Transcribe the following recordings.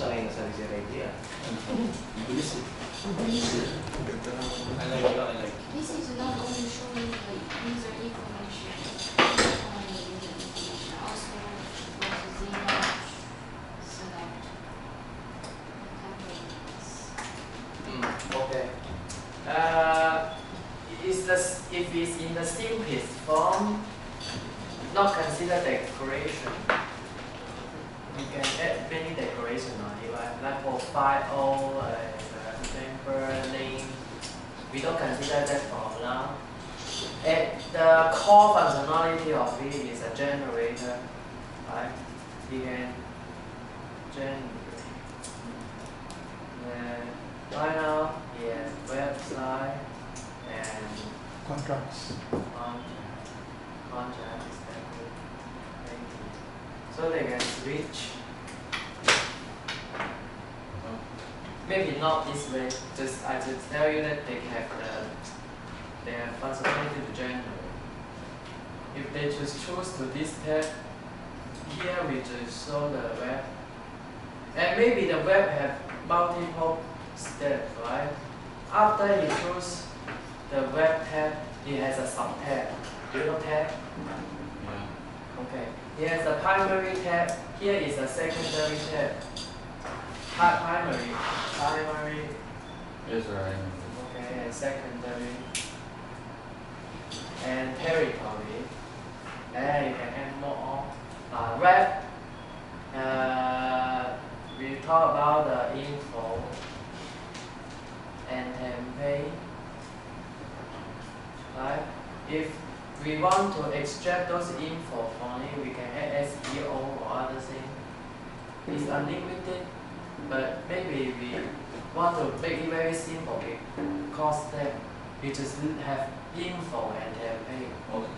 susah yang nasa idea. Bilis eh. I like it, I like it. This is not only showing the user information, only user information, also go to the image, select templates. Okay. If it's in the simplest form, not consider decoration. You can add many decoration on it, like profile and member name. We don't consider that for now. And the core functionality of it is a generator, right? You can generate. Right now, yes, website and Contracts. contract is definitely making. So they can switch. Maybe not this way. I just tell you that they have their functionality to generate. If they just choose to this tab, here we just show the web. And maybe the web have multiple steps, right? After you choose the web tab, it has a sub tab. Do you know tab? Yeah. Okay. It has a primary tab. Here is a secondary tab. Primary. Yes, right. Okay, and secondary. And territory. And you can add more. Web. We talk about the info and template. Right? If we want to extract those info from it, we can add SEO or other thing. It's unlimited, but maybe we want to make it very simple because that we just have info and template. Okay.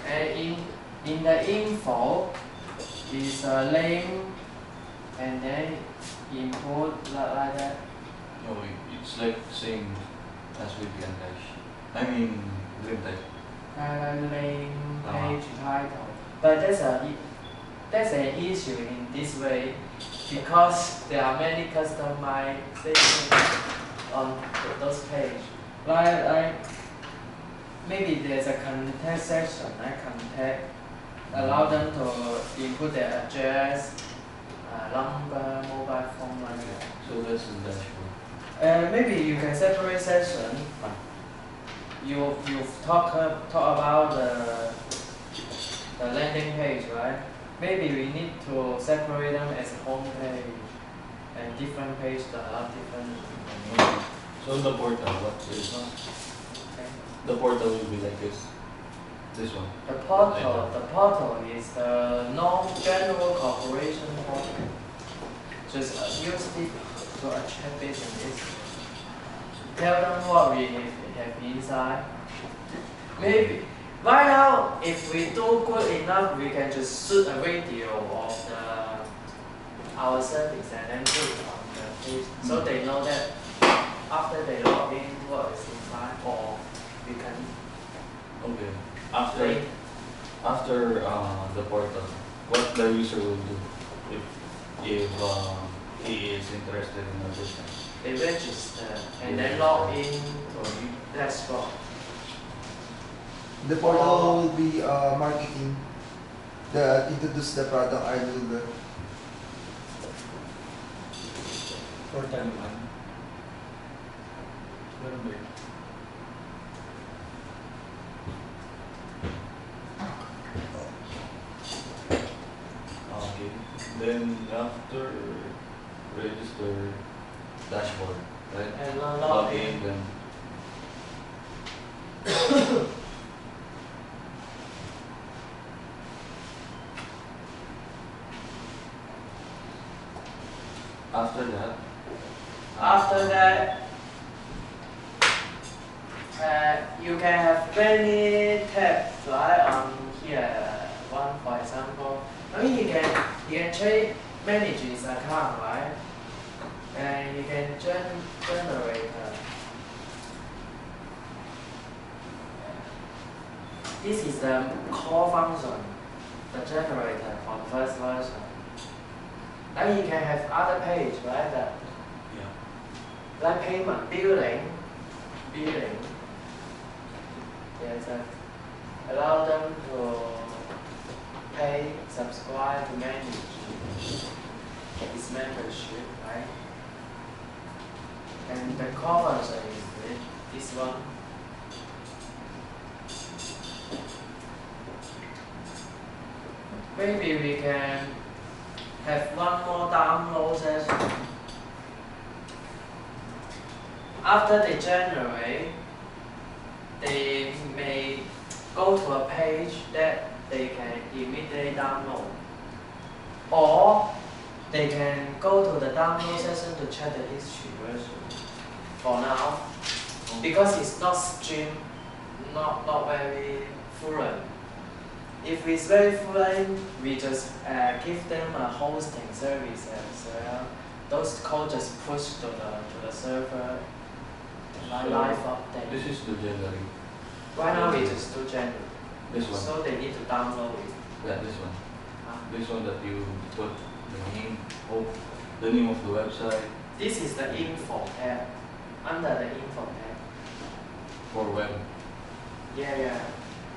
And in the info is a name and then input like that. No, it's like same as with the dash. I mean, dream type. Name, page title. But that's an issue in this way because there are many customizations on those pages. Like maybe there's a contact section, like contact, allow them to input their address, number, mobile phone like that. So that's the dashboard. Maybe you can separate section. You've talk about the landing page, right? Maybe we need to separate them as a home page and different page to allow different. So the portal, what is Okay. the portal will be like this one. The portal is the non-general corporation portal. Just use it to attract business. Tell them what we have inside. Maybe right now, if we do good enough, we can just shoot a video of our service and then put it on the page, so they know that after they log in, what is inside, or we can. Okay. After the portal, what the user will do if he is interested in the business? They register and then log in to dashboard. The portal will be marketing. Introduce the product I will Portal naman. Ganun ba yun? Okay. Then after register dashboard, right? And log Log in. in, then after that, you can have many tabs right on here. One, for example, I mean you can manage his account, right? And you can generate. This is the core function, the generator for the first version. Then you can have other page, right? Yeah. Like payment, billing. Yes, allow them to pay, subscribe to manage its membership, right? And the colors is this one. Maybe we can have one more download session. After they generate, they may go to a page that they can immediately download. Or they can go to the download session to check the history version. For now, because it's not stream, not very fluent. If it's very fluent, we just give them a hosting service as those codes just push to the server. Live update. This is the January. Right now we just do January. This one. So they need to download it. Yeah, this one. Huh? This one that you put the name of the website This is the info tab. Under the info tab. for web. Yeah.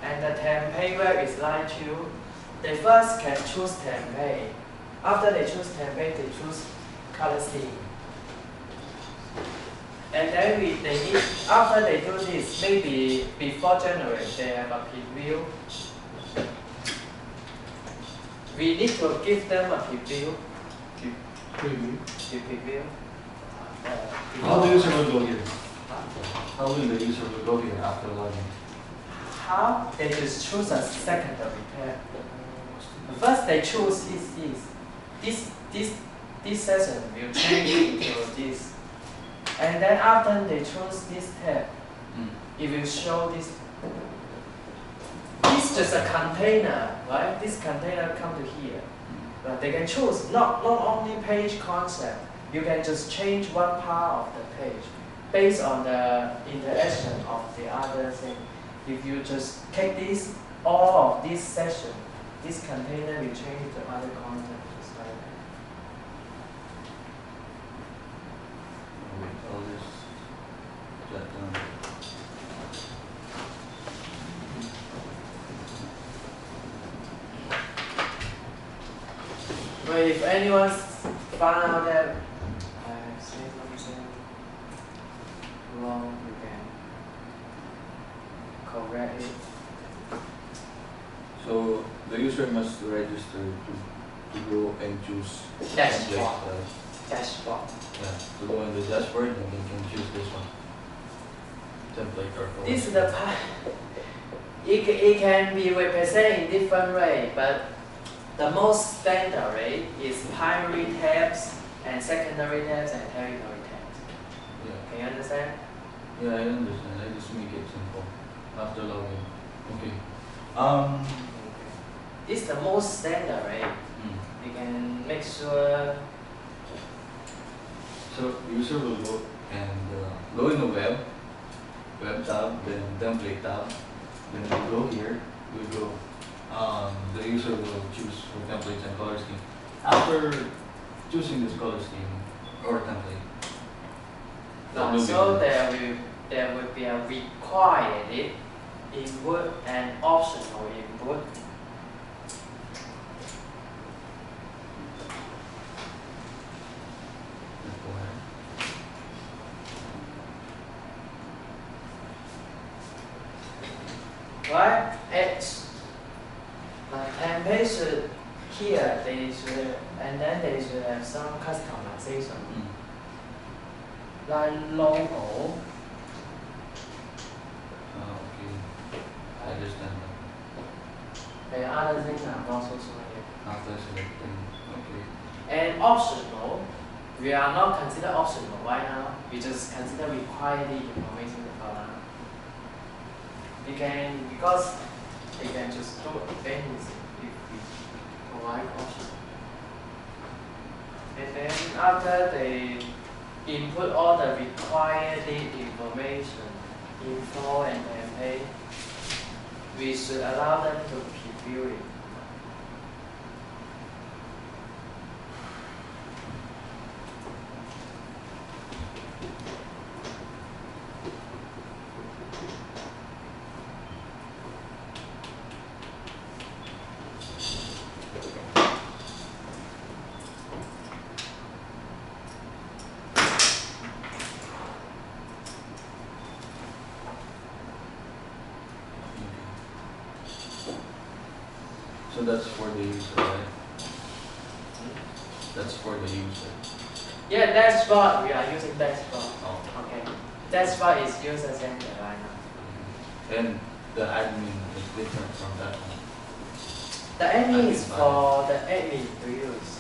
And the template web is line 2. They first can choose template. After they choose template, they choose color scheme. And then they need, after they do this, maybe before January, they have a preview. We need to give them a preview. Preview. How the user will go here? Huh? How will the user will go here after login? How? They just choose a secondary tab. First they choose this session will change into this. And then after they choose this tab, it will show this. This is just a container, right? This container come to here. But they can choose not only page concept. You can just change one part of the page based on the interaction of the other thing. If you just take this, all of this session, this container will change to other content, just like that. With all this jot down. But if anyone found out that I have said something wrong, you can correct it. So the user must register to go and choose Dashboard. template, right? Dashboard. Yeah, to go in the dashboard and they can choose this one. Template or color. This is the part. It can be represented in different way, but the most standard way is primary tabs and secondary tabs and territory tabs. Yeah. Can you understand? Yeah, I understand. I just make it simple after login. Okay. This is the most standard way. You can make sure. So user will go and go in the web tab, then template tab, then we go here, we go. The user will choose for templates and color scheme. After choosing this color scheme or template, what will So be there will be a required input and optional input. Right? Template should here they should, and then they should have some customization, like logo. Okay, I understand that. And other things I'm not so sure yet. After selecting, okay. And optional, we are not consider optional right now. We just consider required information for now. We can, because they can just do anything if we provide option. And then after they input all the required information, info and template, we should allow them to preview it. that's for the user, right? That's for the user. Yeah, dashboard, we are using dashboard. Oh. Okay. Dashboard is user center right now. And the admin is different from that one. The admin is for the admin to use.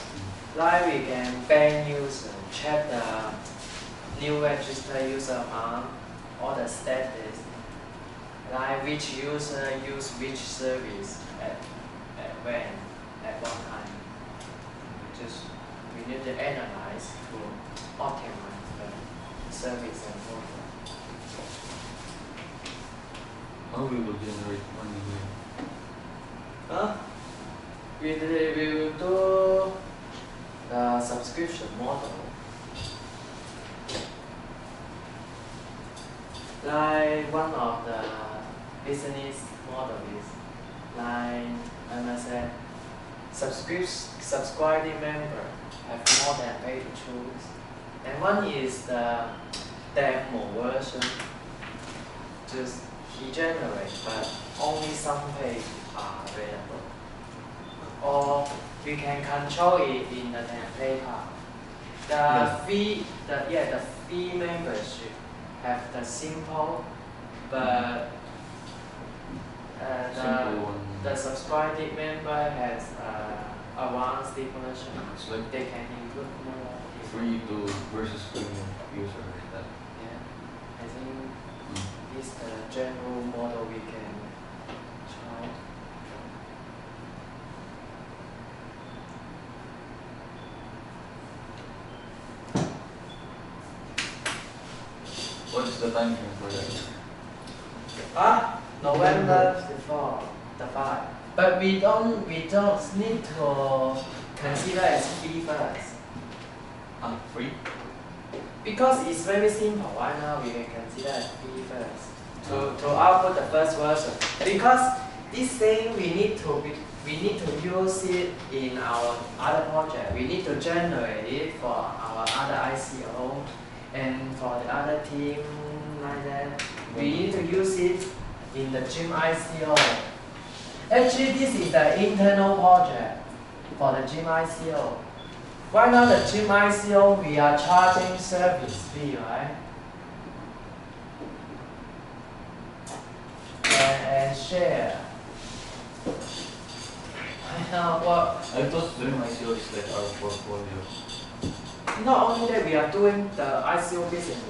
Like we can ban user, check the new register user amount, all the status, like which user use which service at when, at what time. Just we need to analyze to optimize the service and so on. How we will generate money here? Huh? We will do the subscription model. Like one of the business model is like MSN subscribing member have more than 8 tools. And one is the demo version. Just he generates, but only some pages are available. Or we can control it in the template part. The fee membership have the simple, but the subscribed member has advanced version. It's like They can include more. free to versus premium user like that. Yeah, I think it's the general model we can try. What is the time frame for that? November the 5. But we don't need to consider as free first. Free? Because it's very simple. Right now we can consider as free first to output the first version. Because this thing we need to use it in our other project. We need to generate it for our other ICO and for the other team like that. We need to use it in the gym ICO. Actually, this is the internal project for the gym ICO. Right now, the gym ICO, we are charging service fee, right? And share. I know what. I thought doing ICO is like our portfolio. Not only that, we are doing the ICO business.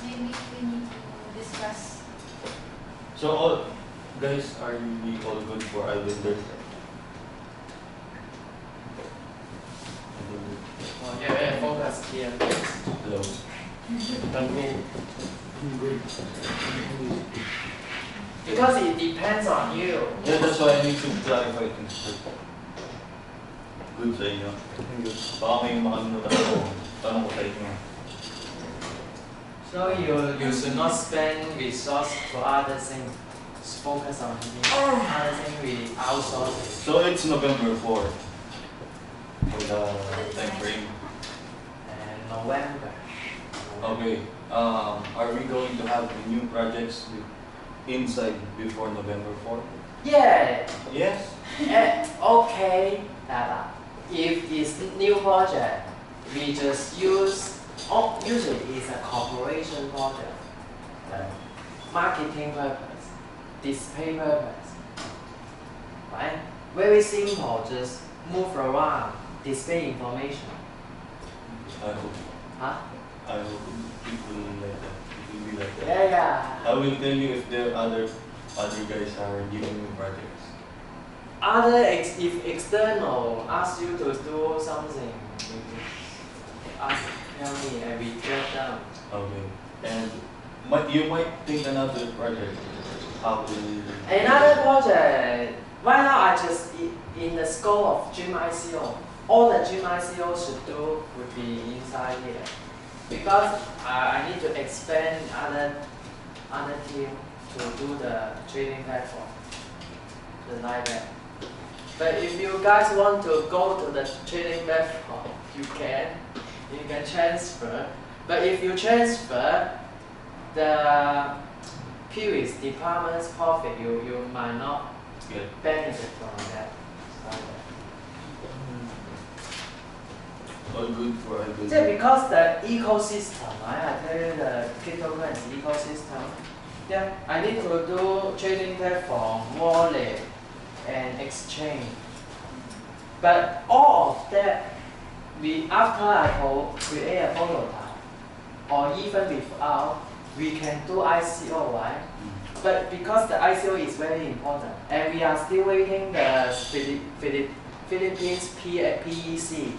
Maybe we need to discuss. So all guys, are we all good for Islander? Oh, yeah, focus here. Hello. Because it depends on you. Yeah, that's why I need to clarify things first. Good sa inyo. Baka may makalimutan ako. Tanong ko sa inyo. So you should not spend resource for other things. Just focus on other things we outsource it. So it's November 4 for the time frame. And November. Okay. Are we going to have new projects inside before November 4? Yeah. Yes. Okay. If it's new project, we just use. Usually it's a corporation project. Marketing purpose, display purpose. Right? Very simple. Just move around, display information. I hope. Huh? I hope it will like that. It will be like that. Yeah. I will tell you if there are other guys are giving me projects. If external ask you to do something, tell me and we get down. Okay. And you might think another project. How will Another project. Right now, I just in the scope of gym ICO. All the gym ICO should do would be inside here, because I need to expand other team to do the trading platform, the like that. But if you guys want to go to the trading platform, you can transfer. But if you transfer, the previous department's profit, you might not Good. benefit from that. All good for a good. So because the ecosystem, right? I tell you the cryptocurrency ecosystem. Yeah, I need to do trading platform, wallet, and exchange. But all of that, after I create a prototype, or even without, we can do ICO, right? But because the ICO is very important, and we are still waiting the Philippines PEC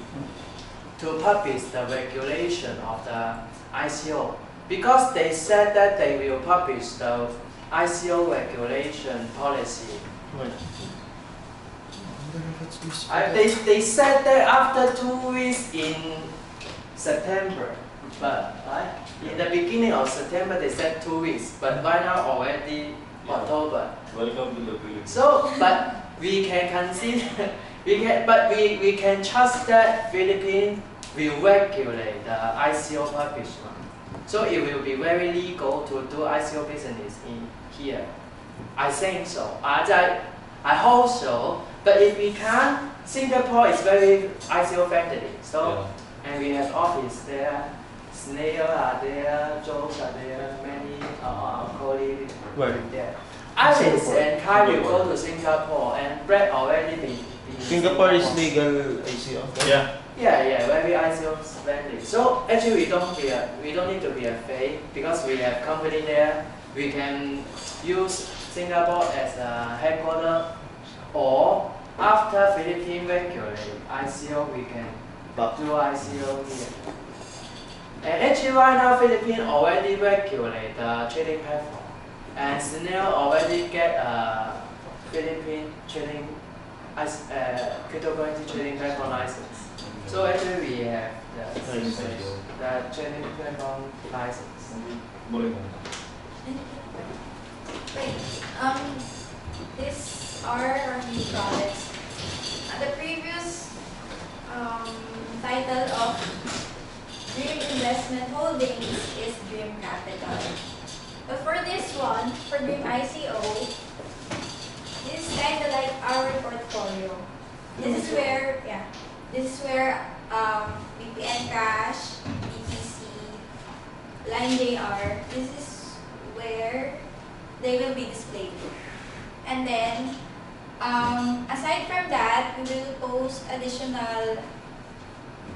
to publish the regulation of the ICO. Because they said that they will publish the ICO regulation policy. They said that after 2 weeks in September, but right? In the beginning of September they said 2 weeks, but right now already October. Welcome to the Philippines. So, but we can consider, we can trust that Philippines will regulate the ICO publishment. So it will be very legal to do ICO business in here. I think so. I hope so. But if we can't, Singapore is very ICO friendly. So, and we have office there. Snail are there, Joes are there, many colleagues there. Alice and Kai will go to Singapore, and Brett already been Singapore is legal ICO. Yeah. Yeah, very ICO friendly. So actually, we don't need to be afraid because we have company there. We can use Singapore as a headquarters, or after Philippines regulate ICO, we can do ICO here. And actually, right now, Philippines already regulate the trading platform, and Snail already get a Philippine trading cryptocurrency trading platform license. So actually, we have the trading platform license. Boleh. Wait, these are our new products. The previous title of Dream Investment Holdings is Dream Capital. But for this one, for Dream ICO, this is kind of like our portfolio. This is where VPN Cash, BTC, Line JR, this is where they will be displayed. And then, aside from that, we will post additional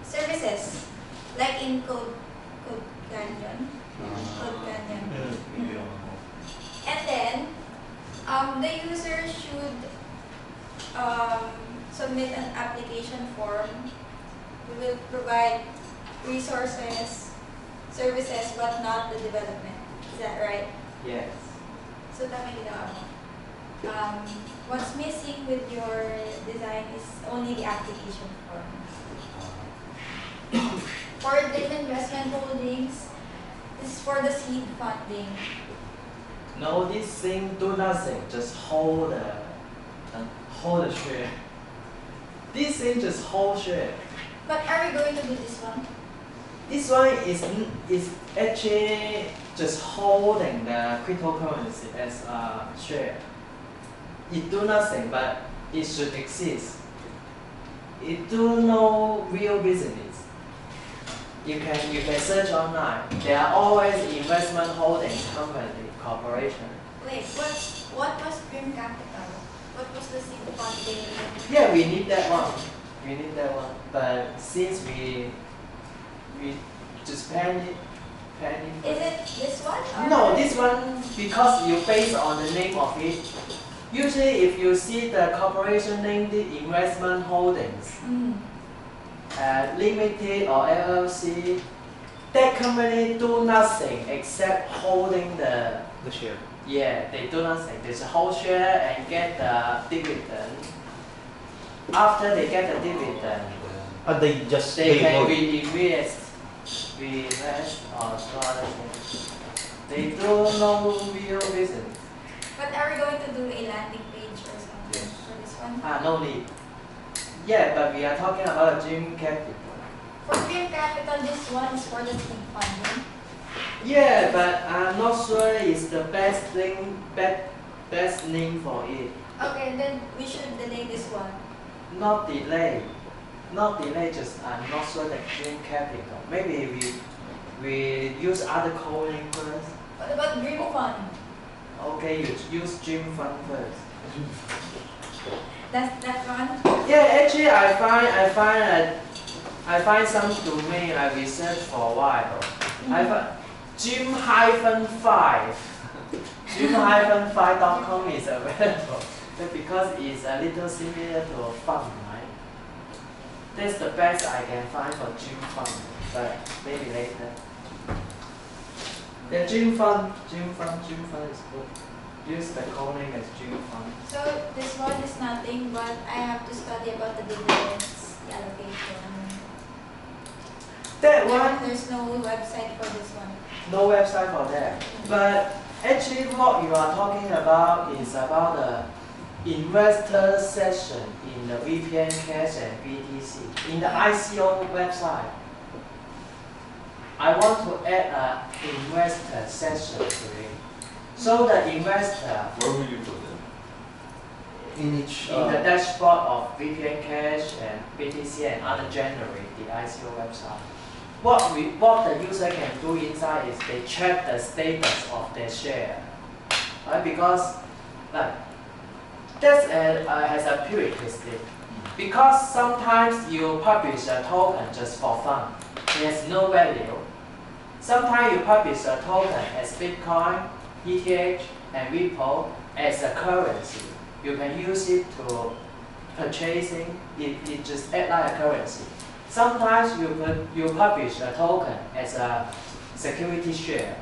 services, like in Code Canyon. And then, the user should submit an application form. We will provide resources, services, but not the development. Is that right? Yes. So tama ginawa mo. What's missing with your design is only the application form. For Dream Investment Holdings, this is for the seed funding. No, this thing do nothing. Just hold the share. This thing just hold share. But are we going to do this one? This one is actually just holding the cryptocurrency as a share. It do nothing, but it should exist. It do no real business. You can search online. There are always investment holding company corporation. Wait, what was Dream Capital? What was the seed funding? Yeah, we need that one. But since we just pan it. Is it this one? Or No, this one, because you base on the name of it. Usually, if you see the corporation named Investment Holdings, Limited or LLC, that company do nothing except holding the share. Yeah, they do nothing. They just hold share and get the dividend. After they get the dividend, They just they can hold. reinvest or do other things. They do no real business. But are we going to do a landing page or something for this one? No need. Yeah, but we are talking about a Dream Capital. For Dream Capital, this one is for the seed funding. Yeah, but I'm not sure it's the best thing, best name for it. Okay, then we should delay this one. Not delay. Not delay, just I'm not sure the dream capital. Maybe we use other code name first. What about Dream Fund? Okay, you use dream fund first. That's fun. Yeah, actually I find some domain I researched for a while. I find gym-5 gym-5.com is available because it's a little similar to a fund, right? That's the best I can find for gym fund, but maybe later. Yeah, gym fund is good. Use the code name as gym fund. So this one is nothing, but I have to study about the dividends, the allocation. That one, There's no website for this one. no website for that. But actually what you are talking about is about the investor session in the VPN Cash and BTC. In the ICO website, I want to add an investor session to it. So the investor Where will you put it? In each in the dashboard of VPN Cash and BTC and other generate the ICO website. What the user can do inside is they check the status of their share, right? Because like that has a prerequisite. Because sometimes you publish a token just for fun, it has no value. Sometimes you publish a token as Bitcoin, ETH, and Ripple as a currency. You can use it to purchasing. It just act like a currency. Sometimes you publish a token as a security share.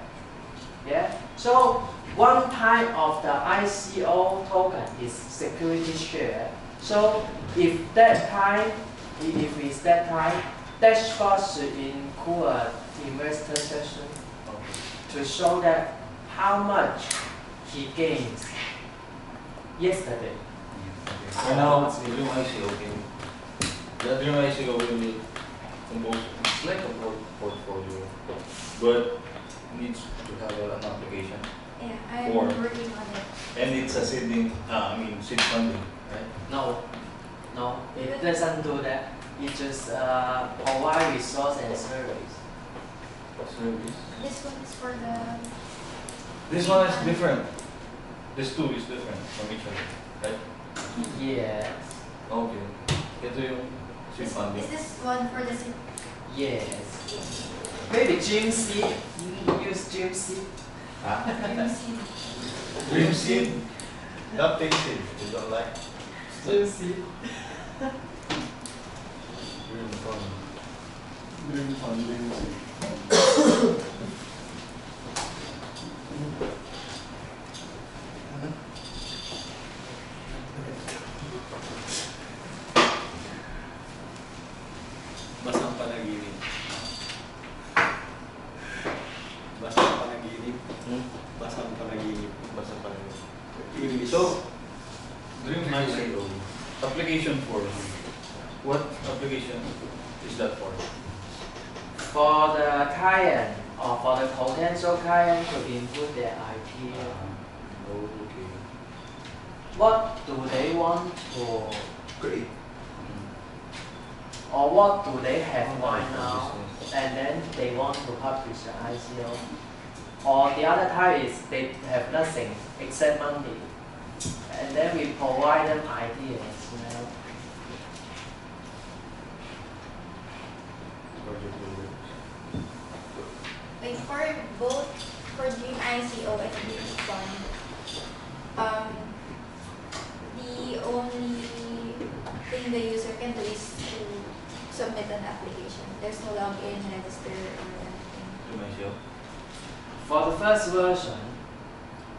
Yeah. So one type of the ICO token is security share. So if it's that type, dashboard should include an investor session to show that how much he gains yesterday. For now, it's the Dream ICO, okay? The Dream ICO will compose, it's like a portfolio, but needs to have an application. Yeah, I'm Or- working on it. And it's a seeding, seed funding, right? No, it doesn't do that. It just provide resource and service. Service. This one is for the. This one is different. This two is different from each other, right? Yes. Okay. Ito yung seed funding. Is this one for the Yes. Maybe Gym Seed. You use Gym Seed. Ah? Dream Seed? Dream seed. Not take seed. You don't like? Gym Seed. Dream fund. Dream funding. Basang panaginip. Basang panaginip. Basang panaginip. Basta pa rin. Iris. So, Dream ICO. Application for what application is that for? For the client or for the potential client to input their idea. Okay. What do they want to, Great. or what do they have right now, and then they want to publish an ICO. Or the other type is they have nothing except money, and then we provide them ideas. You know. Project builders. Like for both for Dream ICO and Dream Fund, the only thing the user can do is to submit an application. There's no login, register, or anything. Dream ICO. For the first version,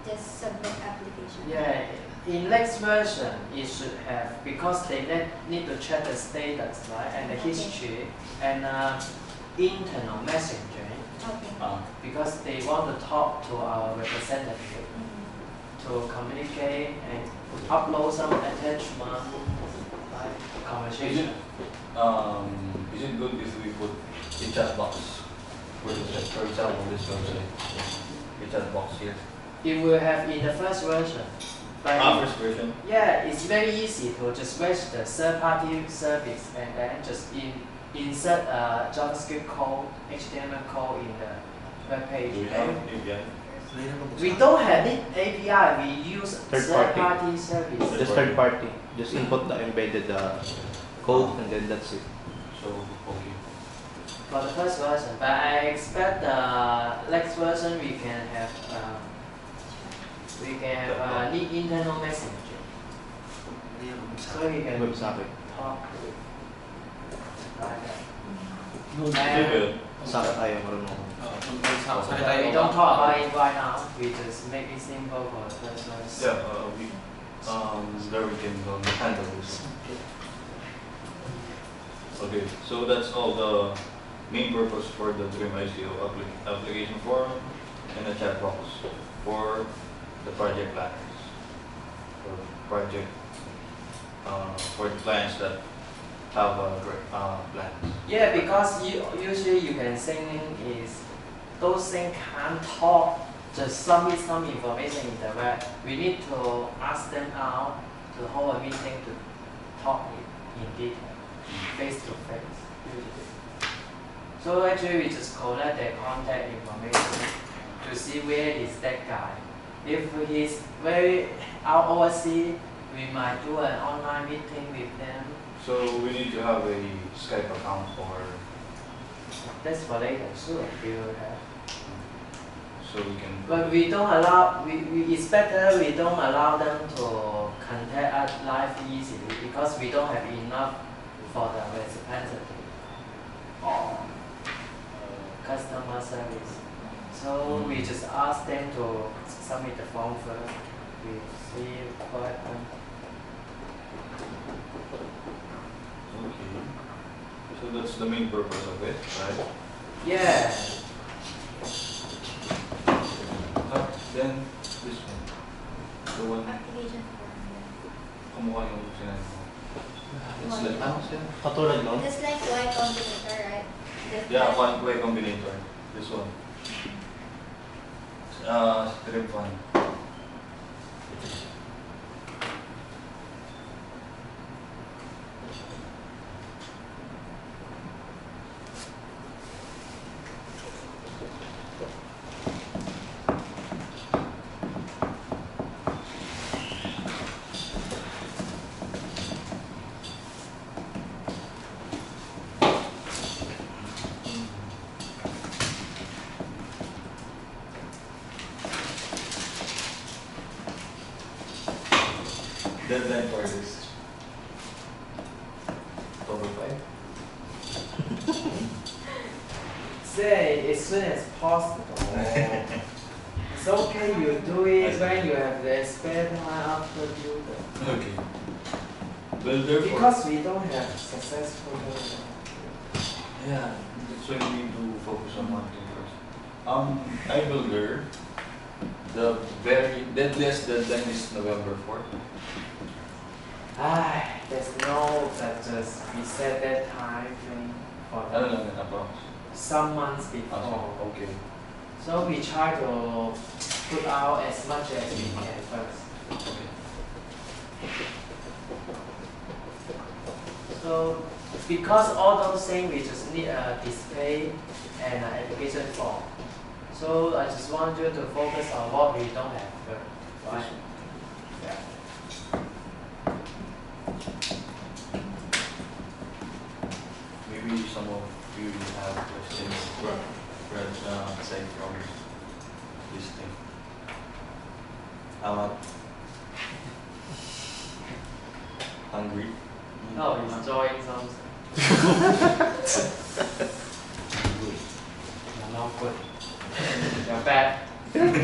Just submit application. yeah, in next version it should have, because they need to check the status, right, and the history and internal messenger, Okay. because they want to talk to our representative Mhm. to communicate and upload some attachment, like conversation. Is it good if we put a chat box For example, this website, it's a box here. It will have in the first version. But First version. yeah, it's very easy to just register third-party service and then just insert a JavaScript code, HTML code in the web page. Do we have API? We don't have it API. We use Third party. third-party service. Just third party. Just input the embedded code and then that's it. So, okay. For the first version, but I expect the next version we can have need internal messenger, so we can WebSocket. talk with like that. Civil. Socket ayaw marunong. We don't talk about it right now. We just make it simple for the first version. Yeah, there we can handle this. Okay, so that's all the main purpose for the Dream ICO application form and the chat box for the project planners, for the clients that have plans. Yeah, because usually you can think is those things can't talk, just submit some information in the web. We need to ask them out to hold a meeting to talk in detail, face to face. Usually. So actually we just collect their contact information to see where is that guy. If he's very out overseas, we might do an online meeting with them. So we need to have a Skype account or That's for later, sure, we will have. so we can. But we don't allow, it's better we don't allow them to contact us live easily because we don't have enough for the representative or customer service. So we just ask them to submit the form first. We see what happens. Okay. So that's the main purpose of it, right? Yeah. Then this one, the one Application form. kamukha yung sinabi mo. It's like, ano siya? Katulad nun? Just like Y Combinator, right? Yeah, one way combinator. This one. Strip one. Deadline for this. October 5. Say as soon as possible. It's okay, you do it when you have the spare time after you do. Okay. Well, therefore. Because we don't have successful. Yeah, that's why we need to focus on one thing first. iBuilder, the very deadliest deadline is November 4th. There's no that just we set that time frame for No, approx. some months before. Okay. So we try to put out as much as we can first. Okay. So because all those things we just need a display and an application form. So I just want you to focus on what we don't have first, right? Yeah. Maybe some of you have questions aside from this thing. Hungry? No, he's enjoying something. You're not good. You're bad. Good.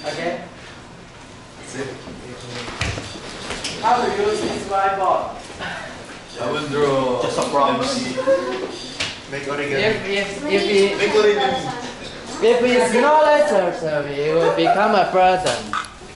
Okay? That's it. How to use this whiteboard? I will draw Just a prompt. MC. Make origami. If it's no letter survey, it will become a burden.